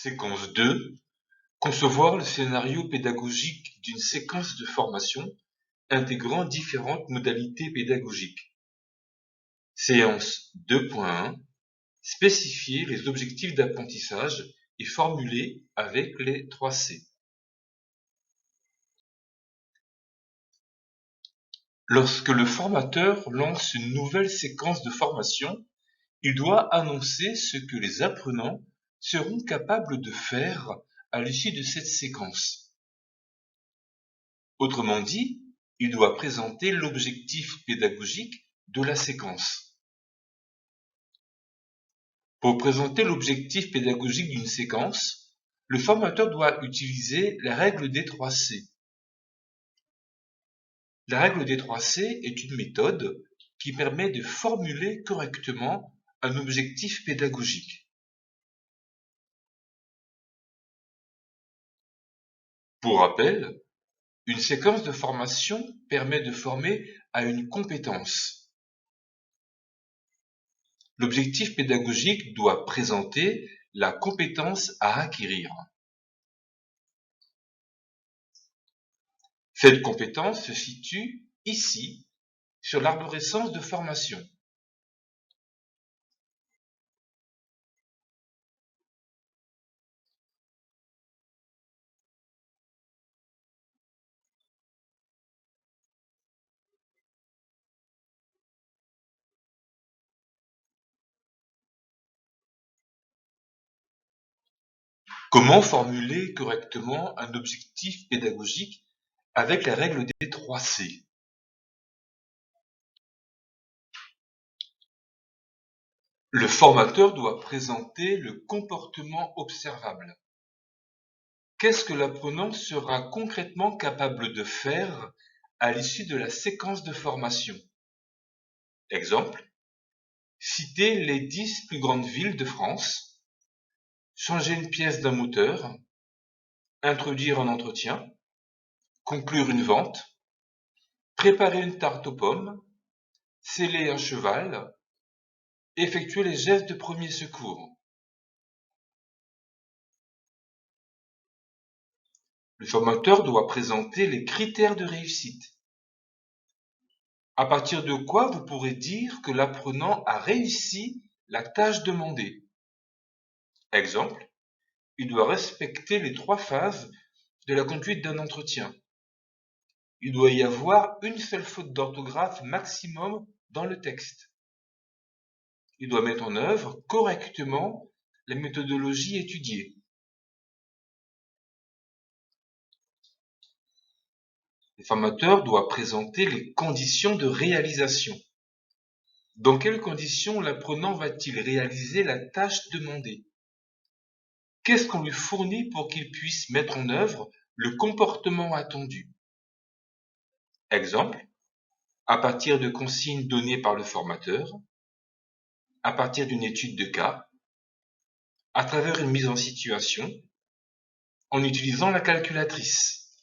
Séquence 2. Concevoir le scénario pédagogique d'une séquence de formation intégrant différentes modalités pédagogiques. Séance 2.1. Spécifier les objectifs d'apprentissage et formuler avec les 3 C. Lorsque le formateur lance une nouvelle séquence de formation, il doit annoncer ce que les apprenants seront capables de faire à l'issue de cette séquence. Autrement dit, il doit présenter l'objectif pédagogique de la séquence. Pour présenter l'objectif pédagogique d'une séquence, le formateur doit utiliser la règle des 3 C. La règle des 3 C est une méthode qui permet de formuler correctement un objectif pédagogique. Pour rappel, une séquence de formation permet de former à une compétence. L'objectif pédagogique doit présenter la compétence à acquérir. Cette compétence se situe ici, sur l'arborescence de formation. Comment formuler correctement un objectif pédagogique avec la règle des 3 C? Le formateur doit présenter le comportement observable. Qu'est-ce que l'apprenant sera concrètement capable de faire à l'issue de la séquence de formation? Exemple, citer les 10 plus grandes villes de France, changer une pièce d'un moteur, introduire un entretien, conclure une vente, préparer une tarte aux pommes, seller un cheval, effectuer les gestes de premier secours. Le formateur doit présenter les critères de réussite. À partir de quoi vous pourrez dire que l'apprenant a réussi la tâche demandée? Exemple, il doit respecter les 3 phases de la conduite d'un entretien. Il doit y avoir une seule faute d'orthographe maximum dans le texte. Il doit mettre en œuvre correctement la méthodologie étudiée. Le formateur doit présenter les conditions de réalisation. Dans quelles conditions l'apprenant va-t-il réaliser la tâche demandée? Qu'est-ce qu'on lui fournit pour qu'il puisse mettre en œuvre le comportement attendu? Exemple, à partir de consignes données par le formateur, à partir d'une étude de cas, à travers une mise en situation, en utilisant la calculatrice.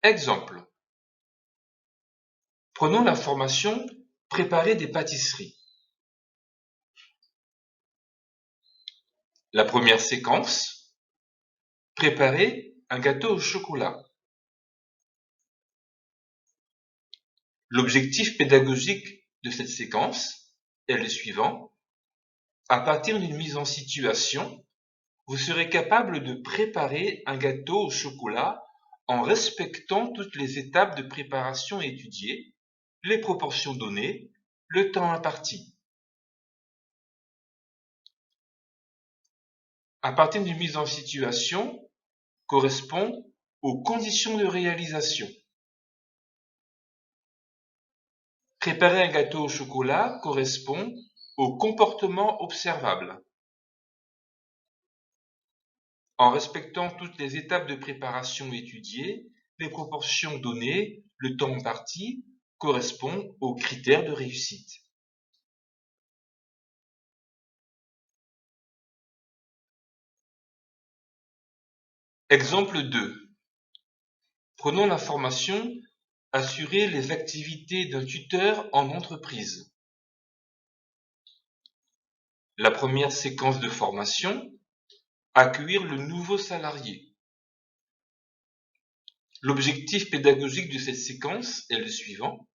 Exemple, prenons la formation « Préparer des pâtisseries ». La première séquence, préparer un gâteau au chocolat. L'objectif pédagogique de cette séquence est le suivant. À partir d'une mise en situation, vous serez capable de préparer un gâteau au chocolat en respectant toutes les étapes de préparation étudiées, les proportions données, le temps imparti. À partir d'une mise en situation correspond aux conditions de réalisation. Préparer un gâteau au chocolat correspond au comportement observable. En respectant toutes les étapes de préparation étudiées, les proportions données, le temps imparti correspond aux critères de réussite. Exemple 2. Prenons la formation « Assurer les activités d'un tuteur en entreprise ». La première séquence de formation, accueillir le nouveau salarié. L'objectif pédagogique de cette séquence est le suivant.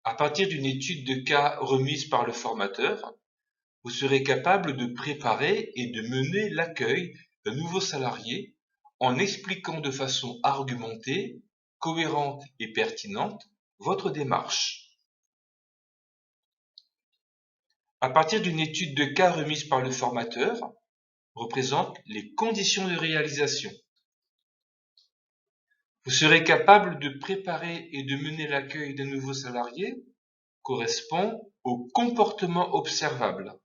À partir d'une étude de cas remise par le formateur, vous serez capable de préparer et de mener l'accueil d'un nouveau salarié en expliquant de façon argumentée, cohérente et pertinente votre démarche. À partir d'une étude de cas remise par le formateur, représente les conditions de réalisation. Vous serez capable de préparer et de mener l'accueil d'un nouveau salarié correspond au comportement observable.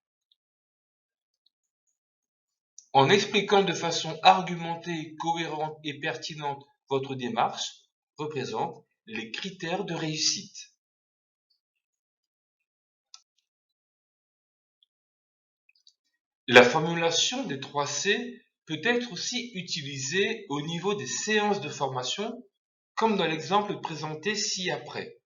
En expliquant de façon argumentée, cohérente et pertinente votre démarche, représente les critères de réussite. La formulation des 3 C peut être aussi utilisée au niveau des séances de formation, comme dans l'exemple présenté ci-après.